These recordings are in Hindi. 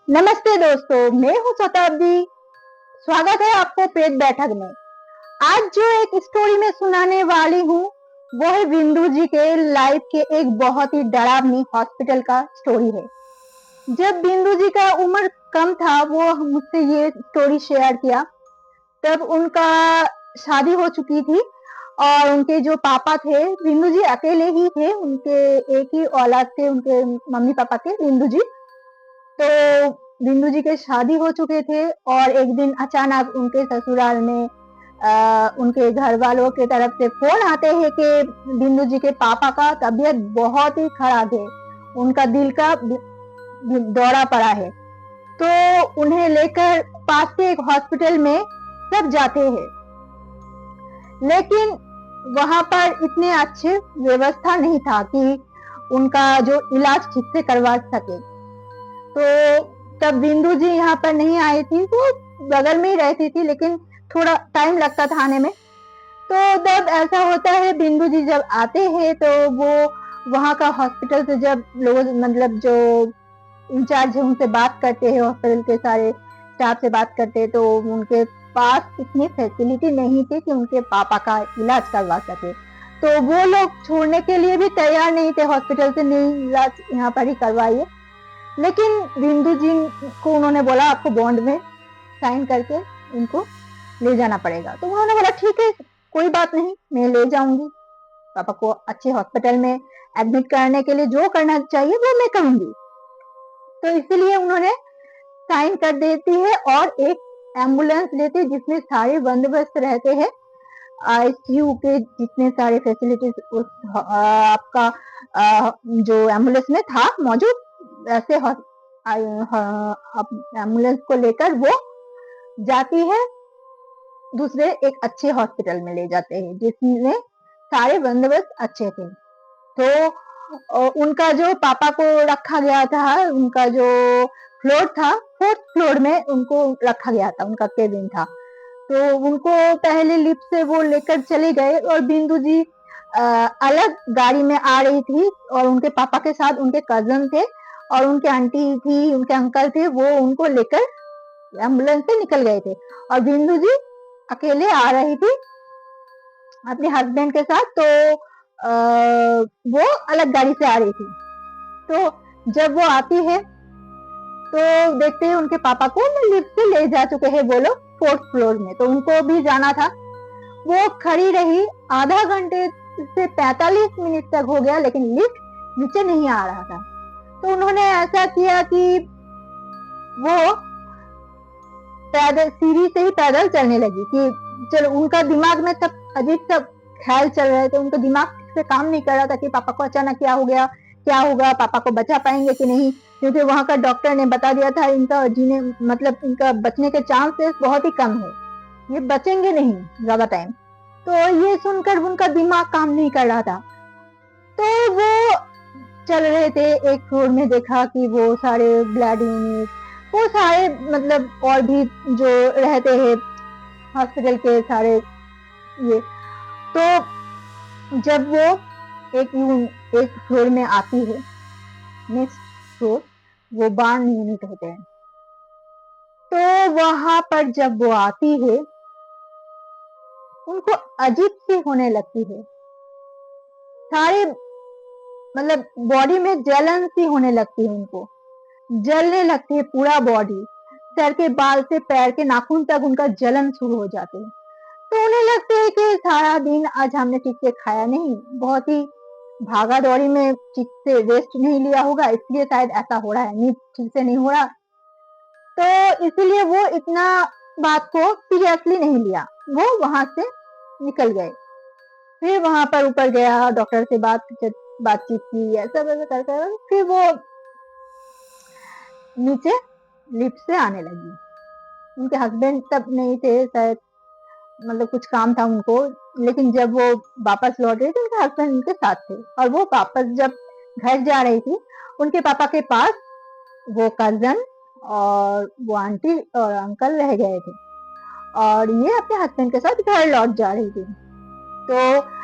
नमस्ते दोस्तों, मैं हूँ शताब्दी। स्वागत है आपको पेट बैठक में। आज जो एक स्टोरी में सुनाने वाली हूँ वो है बिंदु जी के लाइफ के एक बहुत ही डरावनी हॉस्पिटल का स्टोरी है। जब बिंदु जी का उम्र कम था, वो मुझसे ये स्टोरी शेयर किया। तब उनका शादी हो चुकी थी और उनके जो पापा थे, बिंदु जी अकेले ही थे। उनके एक ही औलाद थे, उनके मम्मी पापा के, बिंदु जी। तो बिंदु जी के शादी हो चुके थे और एक दिन अचानक उनके ससुराल में उनके घर वालों की तरफ से फोन आते हैं कि बिंदु जी के पापा का तबीयत बहुत ही खराब है, उनका दिल का दौरा पड़ा है। तो उन्हें लेकर पास के एक हॉस्पिटल में सब जाते हैं, लेकिन वहां पर इतने अच्छे व्यवस्था नहीं था कि उनका जो इलाज ठीक से करवा सके। तो तब बिंदु जी यहाँ पर नहीं आई थी, वो बगल में ही रहती थी, लेकिन थोड़ा टाइम लगता था आने में। तो जब ऐसा होता है, बिंदु जी जब आते हैं तो वो वहाँ का हॉस्पिटल से जब लोग मतलब जो इंचार्ज है उनसे बात करते हैं, हॉस्पिटल के सारे स्टाफ से बात करते हैं, तो उनके पास इतनी फैसिलिटी नहीं थी कि उनके पापा का इलाज करवा सके। तो वो लोग छोड़ने के लिए भी तैयार नहीं थे हॉस्पिटल से, नहीं इलाज यहाँ पर ही करवाइए। लेकिन बिंदु जी को उन्होंने बोला आपको बॉन्ड में साइन करके इनको ले जाना पड़ेगा। तो उन्होंने बोला ठीक है, कोई बात नहीं, मैं ले जाऊंगी पापा को अच्छे हॉस्पिटल में एडमिट करने के लिए, जो करना चाहिए वो मैं करूंगी। तो इसीलिए उन्होंने साइन कर देती है और एक एम्बुलेंस लेते जिसमें सारे बंदोबस्त रहते हैं, आईसीयू के जितने सारे फैसिलिटीज उस आपका जो एम्बुलेंस में था मौजूद, ऐसे एम्बुलेंस को लेकर वो जाती है, दूसरे एक अच्छे हॉस्पिटल में ले जाते हैं जिसमें सारे बंदोबस्त अच्छे थे। तो उनका जो पापा को रखा गया था, उनका जो फ्लोर था, 4th फ्लोर में उनको रखा गया था, उनका केबिन था। तो उनको पहले लिफ्ट से वो लेकर चले गए और बिंदु जी अलग गाड़ी में आ रही थी और उनके पापा के साथ उनके कजन थे और उनके आंटी थी, उनके अंकल थे, वो उनको लेकर एम्बुलेंस से निकल गए थे और बिंदु जी अकेले आ रही थी अपने हस्बैंड के साथ। तो वो अलग गाड़ी से आ रही थी। तो जब वो आती है तो देखते हैं उनके पापा को लिफ्ट से ले जा चुके हैं वो लोग 4th फ्लोर में। तो उनको भी जाना था। वो खड़ी रही आधा घंटे से 45 मिनट तक हो गया, लेकिन लिफ्ट नीचे नहीं आ रहा था। तो उन्होंने ऐसा किया कि वो पैदल सीढ़ी से ही पैदल चलने लगी कि चलो, उनका दिमाग में तब अजीब सा ख्याल चल रहे थे, उनका दिमाग से काम नहीं कर रहा था कि पापा को अचानक क्या हो गया, क्या होगा, पापा को बचा पाएंगे कि नहीं, क्योंकि वहां का डॉक्टर ने बता दिया था इनका जीने मतलब इनका बचने के चांसेस बहुत ही कम है, ये बचेंगे नहीं ज्यादा टाइम। तो ये सुनकर उनका दिमाग काम नहीं कर रहा था। तो वो चल रहे थे, एक फ्लोर में देखा कि वो सारे ब्लड यूनिट, वो सारे मतलब और भी जो रहते हैं हॉस्पिटल के सारे ये। तो जब वो एक फ्लोर में आती है, नेक्स्ट फ्लोर, वो बार्न यूनिट होते हैं। तो वहां पर जब वो आती है, उनको अजीब सी होने लगती है, सारे मतलब बॉडी में जलन सी होने लगती है, उनको जलने लगती है पूरा बॉडी, सर के बाल से पैर के नाखून तक उनका जलन शुरू हो जाते हैं। तो उन्हें लगता है कि सारा दिन आज हमने ठीक से खाया नहीं, बहुत ही भागा दौड़ी में ठीक से रेस्ट नहीं लिया होगा, इसलिए शायद ऐसा हो रहा है, नींद ठीक से नहीं हो रहा। तो इसीलिए वो इतना बात को सीरियसली नहीं लिया, वो वहां से निकल गए। फिर वहां पर ऊपर गया, डॉक्टर से बातचीत की, ऐसा वैसा कर कर फिर वो नीचे लिफ्ट से आने लगी। उनके हस्बैंड तब नहीं थे शायद, मतलब कुछ काम था उनको, लेकिन जब वो वापस लौट रही थी उनके हस्बैंड उनके साथ थे और वो वापस जब घर जा रही थी, उनके पापा के पास वो कजन और वो आंटी और अंकल रह गए थे और ये अपने हस्बैंड के साथ घर लौट जा रही थी। तो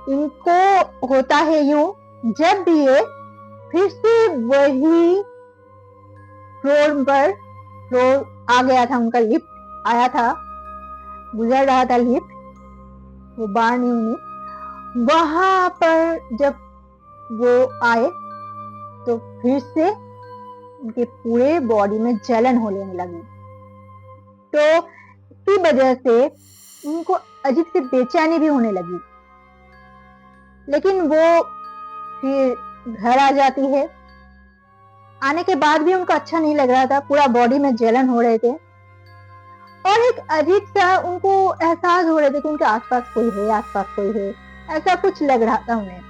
इनको होता है यूं, जब भी ये फिर से वही फ्लोर आ गया था, उनका लिफ्ट आया था, गुजर रहा था लिफ्ट, वो बाहर नहीं हुई। वहां पर जब वो आए तो फिर से उनके पूरे बॉडी में जलन होने लगी। तो इसकी वजह से उनको अजीब सी बेचैनी भी होने लगी। लेकिन वो फिर घर आ जाती है। आने के बाद भी उनको अच्छा नहीं लग रहा था, पूरा बॉडी में जलन हो रहे थे और एक अजीब सा उनको एहसास हो रहे थे कि उनके आसपास कोई है, ऐसा कुछ लग रहा था उन्हें।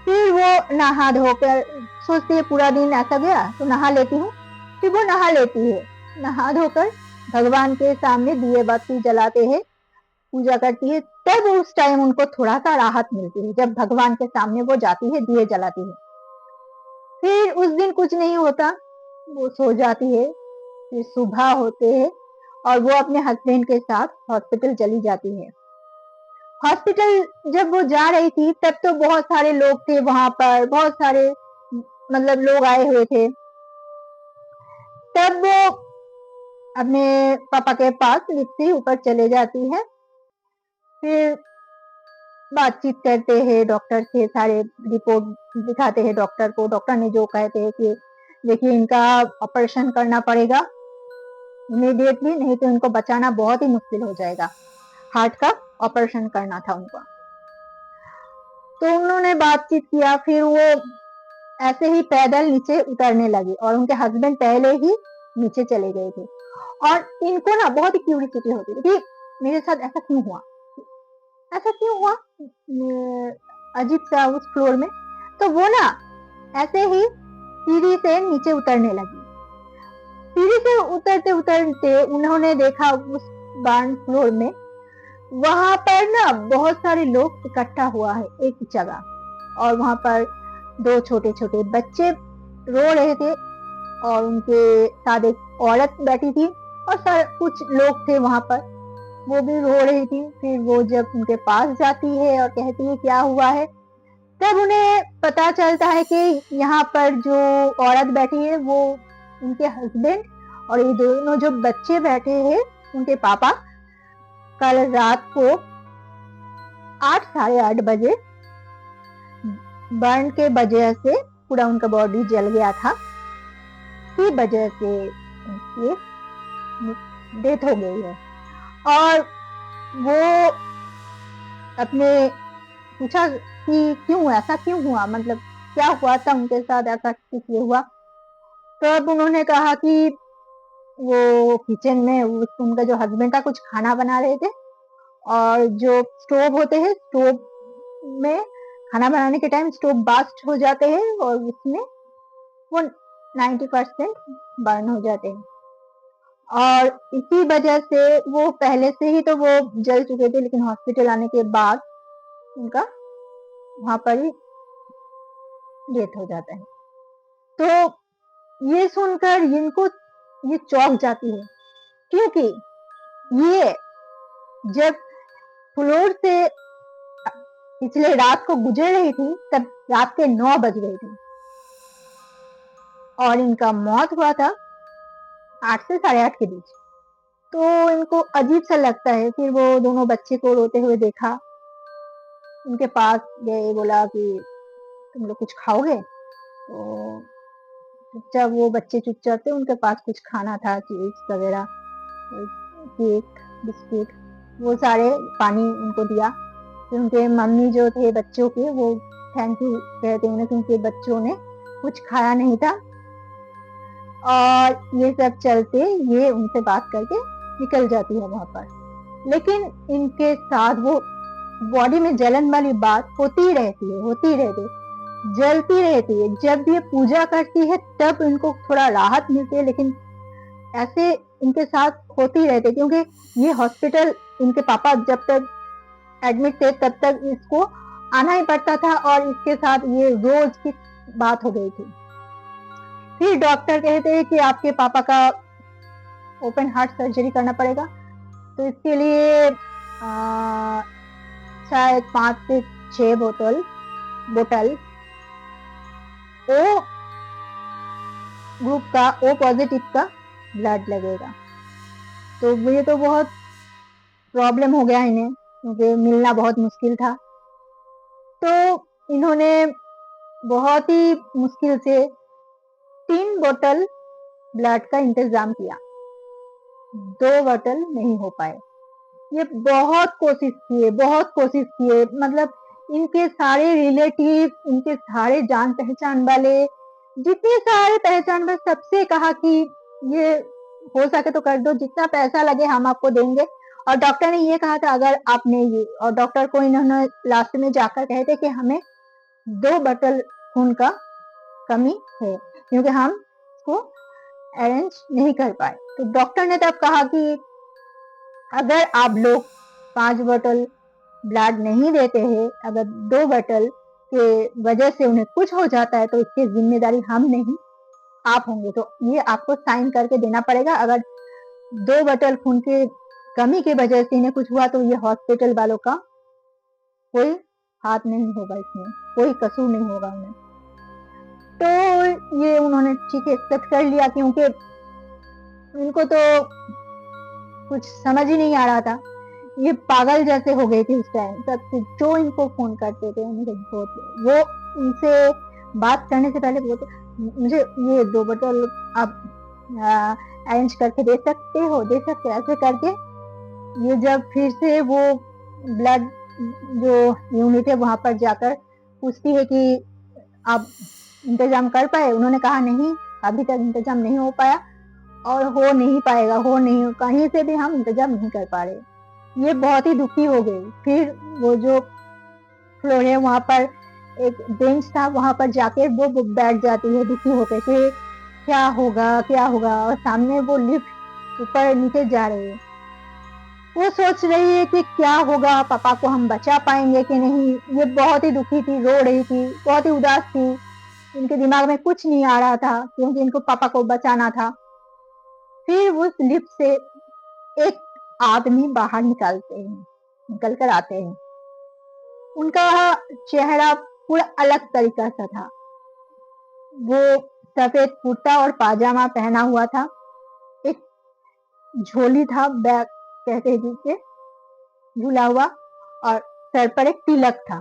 फिर वो नहा धोकर सोचती है पूरा दिन ऐसा गया तो नहा लेती हूँ। फिर वो नहा लेती है, नहा धोकर भगवान के सामने दिए बाती जलाते हैं, पूजा करती है। तब उस टाइम उनको थोड़ा सा राहत मिलती है, जब भगवान के सामने वो जाती है, दिए जलाती है। फिर उस दिन कुछ नहीं होता, वो सो जाती है। फिर सुबह होते है और वो अपने हस्बैंड के साथ हॉस्पिटल चली जाती है। हॉस्पिटल जब वो जा रही थी तब तो बहुत सारे लोग थे वहां पर, बहुत सारे मतलब लोग आए हुए थे। तब वो अपने पापा के पास लिफ्ट से ऊपर चले जाती है। फिर बातचीत करते हैं डॉक्टर से, सारे रिपोर्ट दिखाते हैं डॉक्टर को। डॉक्टर ने जो कहते हैं कि देखिए इनका ऑपरेशन करना पड़ेगा इमीडिएटली, नहीं तो इनको बचाना बहुत ही मुश्किल हो जाएगा। हार्ट का ऑपरेशन करना था उनको। तो उन्होंने बातचीत किया। फिर वो ऐसे ही पैदल नीचे उतरने लगी और उनके हस्बैंड पहले ही नीचे चले गए थे। और इनको ना बहुत ही क्यूरियोसिटी होती थी कि मेरे साथ ऐसा क्यों हुआ, ऐसा क्यों हुआ अजीब सा उस फ्लोर में। तो वो ना ऐसे ही सीढ़ी से नीचे उतरने लगी। सीढ़ी से उतरते उतरते उन्होंने देखा उस ग्राउंड फ्लोर में, वहां पर ना बहुत सारे लोग इकट्ठा हुआ है एक जगह। और वहां पर दो छोटे छोटे बच्चे रो रहे थे और उनके साथ एक औरत बैठी थी और कुछ लोग थे वहां पर, वो भी रो रही थी। फिर वो जब उनके पास जाती है और कहती है क्या हुआ है, तब उन्हें पता चलता है कि यहाँ पर जो औरत बैठी है वो उनके हस्बैंड और ये दोनों जो बच्चे बैठे हैं उनके पापा कल रात को 8 साढ़े 8 बजे बर्न के वजह से पूरा उनका बॉडी जल गया था, इसी वजह से उनकी डेथ हो गई है। और वो अपने पूछा कि क्यों ऐसा क्यों हुआ, मतलब क्या हुआ था उनके साथ, ऐसा किस लिए हुआ। तो अब उन्होंने कहा कि वो किचन में उनका जो हस्बैंड था कुछ खाना बना रहे थे और जो स्टोव होते हैं, स्टोव में खाना बनाने के टाइम स्टोव बास्ट हो जाते हैं और उसमें वो 90% बर्न हो जाते हैं। और इसी वजह से वो पहले से ही तो वो जल चुके थे, लेकिन हॉस्पिटल आने के बाद उनका वहां पर ही डेथ हो जाता है। तो ये सुनकर इनको ये चौंक जाती है, क्योंकि ये जब फ्लोर से पिछले रात को गुजर रही थी तब रात के 9 बज गए थे और इनका मौत हुआ था 8 से साढ़े 8 के बीच। तो इनको अजीब सा लगता है। फिर वो दोनों बच्चे को रोते हुए देखा, उनके पास गए, बोला कि तुम लोग कुछ खाओगे। तो चुपचाप वो बच्चे चुपचाप थे, उनके पास कुछ खाना था, चिप्स वगैरह, केक, बिस्कुट, वो सारे पानी उनको दिया। फिर उनके मम्मी जो थे बच्चों के, वो थैंक यू कहते उन्हें क्योंकि बच्चों ने कुछ खाया नहीं था। और ये सब चलते ये उनसे बात करके निकल जाती है वहां पर। लेकिन इनके साथ वो बॉडी में जलन वाली बात होती रहती है, जलती रहती है। जब ये पूजा करती है तब इनको थोड़ा राहत मिलती है, लेकिन ऐसे इनके साथ होती रहती है क्योंकि ये हॉस्पिटल इनके पापा जब तक एडमिट थे तब तक इसको आना ही पड़ता था और इसके साथ ये रोज की बात हो गई थी। फिर डॉक्टर कहते हैं कि आपके पापा का ओपन हार्ट सर्जरी करना पड़ेगा। तो इसके लिए शायद 5 से 6 बोतल वो ग्रुप का, ओ पॉजिटिव का ब्लड लगेगा। तो ये तो बहुत प्रॉब्लम हो गया इन्हें, क्योंकि मिलना बहुत मुश्किल था। तो इन्होंने बहुत ही मुश्किल से 3 बोतल ब्लड का इंतजाम किया, 2 बोतल नहीं हो पाए। ये बहुत कोशिश किए, मतलब इनके सारे रिलेटिव, इनके सारे जान पहचान वाले, जितने सारे पहचान वाले, सबसे कहा कि ये हो सके तो कर दो, जितना पैसा लगे हम आपको देंगे। और डॉक्टर ने ये कहा था अगर आपने ये, और डॉक्टर को इन्होंने लास्ट में जाकर कहे थे कि हमें 2 बोतल खून का कमी है, क्योंकि हम इसको अरेंज नहीं कर पाए। तो डॉक्टर ने तब कहा कि अगर आप लोग 5 बोतल ब्लड नहीं देते हैं, अगर 2 बोतल के वजह से उन्हें कुछ हो जाता है तो इसकी जिम्मेदारी हम नहीं, आप होंगे। तो ये आपको साइन करके देना पड़ेगा। अगर 2 बोतल खून की कमी की वजह से इन्हें कुछ हुआ तो ये हॉस्पिटल वालों का कोई हाथ नहीं होगा, इसमें कोई कसूर नहीं होगा उन्हें। तो ये उन्होंने ठीक है एक्सेप्ट कर लिया, क्योंकि उनको तो कुछ समझ ही नहीं आ रहा था। ये पागल जैसे हो गए थे उस टाइम। सबसे जो इनको फोन करते थे उनसे वो उनसे बात करने से पहले बोलते मुझे ये 2 बोतल आप अरेंज करके दे सकते हो, दे सकते, ऐसे करके ये जब फिर से वो ब्लड जो यूनिट है वहां पर जाकर पूछती है कि आप इंतजाम कर पाए, उन्होंने कहा नहीं, अभी तक इंतजाम नहीं हो पाया और हो नहीं पाएगा, हो नहीं, कहीं से भी हम इंतजाम नहीं कर पा रहे। ये बहुत ही दुखी हो गई। फिर वो जो फ्लोर है वहां पर एक बेंच था, वहां पर जाके वो बैठ जाती है दुखी होकर कि क्या होगा क्या होगा, और सामने वो लिफ्ट ऊपर नीचे जा रही है। वो सोच रही है कि क्या होगा, पापा को हम बचा पाएंगे कि नहीं। ये बहुत ही दुखी थी, रो रही थी, बहुत ही उदास थी। इनके दिमाग में कुछ नहीं आ रहा था, क्योंकि इनको पापा को बचाना था। फिर उस लिफ्ट से एक आदमी बाहर निकल कर आते हैं। उनका चेहरा पूरा अलग तरीका सा था। वो सफेद कुर्ता और पाजामा पहना हुआ था, एक झोली था, बैग कहते हैं जिसे, झूला हुआ, और सर पर एक तिलक था।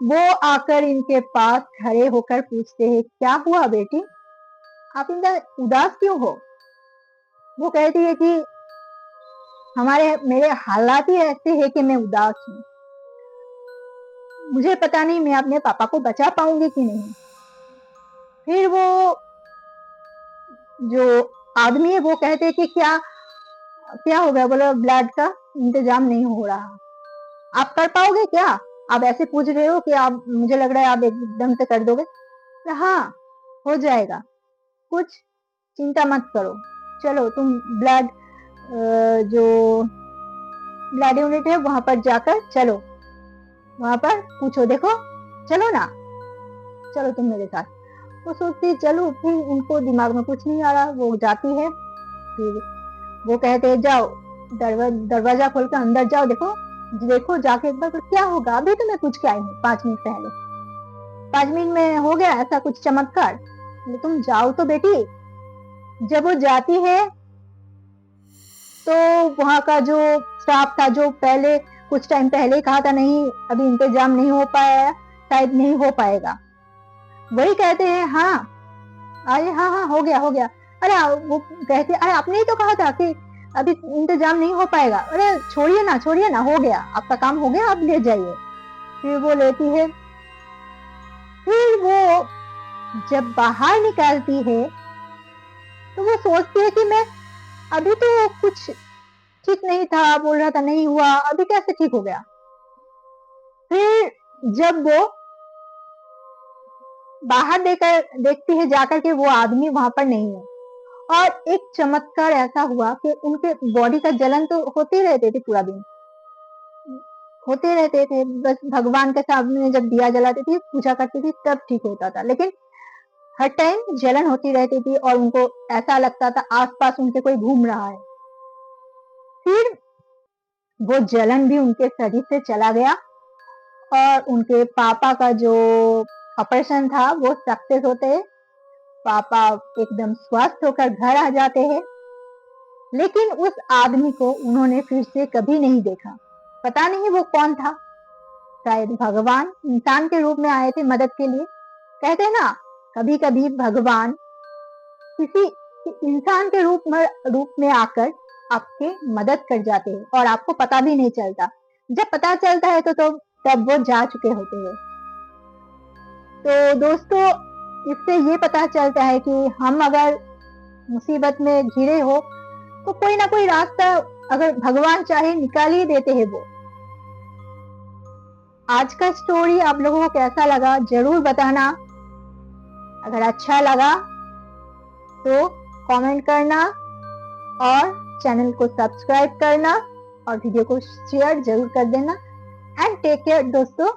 वो आकर इनके पास खड़े होकर पूछते हैं क्या हुआ बेटी, आप इतना उदास क्यों हो। वो कहती है कि मेरे हालात ही ऐसे है कि मैं उदास हूँ, मुझे पता नहीं मैं अपने पापा को बचा पाऊंगी कि नहीं। फिर वो जो आदमी है वो कहते हैं कि क्या क्या हो गया। बोलो ब्लड का इंतजाम नहीं हो रहा, आप कर पाओगे क्या, आप ऐसे पूछ रहे हो कि आप, मुझे लग रहा है आप एकदम से कर दोगे। हाँ हो जाएगा, कुछ चिंता मत करो, चलो तुम ब्लड जो ब्लड यूनिट है वहां पर जाकर चलो, वहां पर पूछो, देखो चलो ना, चलो तुम मेरे साथ। वो सोचती चलो, फिर उनको दिमाग में कुछ नहीं आ रहा, वो जाती है। फिर वो कहते हैं जाओ, दरवाजा खोल कर अंदर जाओ, देखो देखो जाके एक बार, तो क्या होगा, अभी तो मैं पूछ के आई हूँ 5 मिनट पहले, 5 मिनट में हो गया ऐसा कुछ चमत्कार, तुम जाओ तो बेटी। जब वो जाती है तो वहां का जो स्टाफ था, जो पहले कुछ टाइम पहले ही कहा था नहीं अभी इंतजाम नहीं हो पाया, शायद नहीं हो पाएगा, वही कहते हैं हाँ अरे हाँ हाँ हो गया हो गया। अरे वो कहते अरे आपने ही तो कहा था कि अभी इंतजाम नहीं हो पाएगा, अरे छोड़िए ना, हो गया आपका काम, हो गया, आप ले जाइए। फिर वो लेती है। फिर वो जब बाहर निकालती है तो वो सोचती है कि मैं अभी तो कुछ ठीक नहीं था, बोल रहा था नहीं हुआ, अभी कैसे ठीक हो गया। फिर जब वो बाहर देखती है जाकर के, वो आदमी वहां पर नहीं है। और एक चमत्कार ऐसा हुआ कि उनके बॉडी का जलन तो होते रहते थे, पूरा दिन होते रहते थे, बस भगवान के सामने जब दिया जलाती थी, पूजा करती थी, तब ठीक होता था। लेकिन हर टाइम जलन होती रहती थी और उनको ऐसा लगता था आसपास उनके कोई घूम रहा है। फिर वो जलन भी उनके शरीर से चला गया और उनके पापा का जो ऑपरेशन था वो सक्सेस होते पापा एकदम स्वस्थ होकर घर आ जाते हैं। लेकिन उस आदमी को उन्होंने फिर से कभी नहीं देखा। पता नहीं वो कौन था। शायद भगवान इंसान के रूप में आए थे मदद के लिए। कहते हैं ना, कभी कभी भगवान किसी इंसान के रूप में आकर आपके मदद कर जाते हैं और आपको पता भी नहीं चलता। जब पता चलता है तो तब वो जा चुके होते हैं। तो दोस्तों, इससे ये पता चलता है कि हम अगर मुसीबत में घिरे हो तो कोई ना कोई रास्ता अगर भगवान चाहे निकाल ही देते हैं वो। आज का स्टोरी आप लोगों को कैसा लगा जरूर बताना। अगर अच्छा लगा तो कमेंट करना और चैनल को सब्सक्राइब करना और वीडियो को शेयर जरूर कर देना। एंड टेक केयर दोस्तों।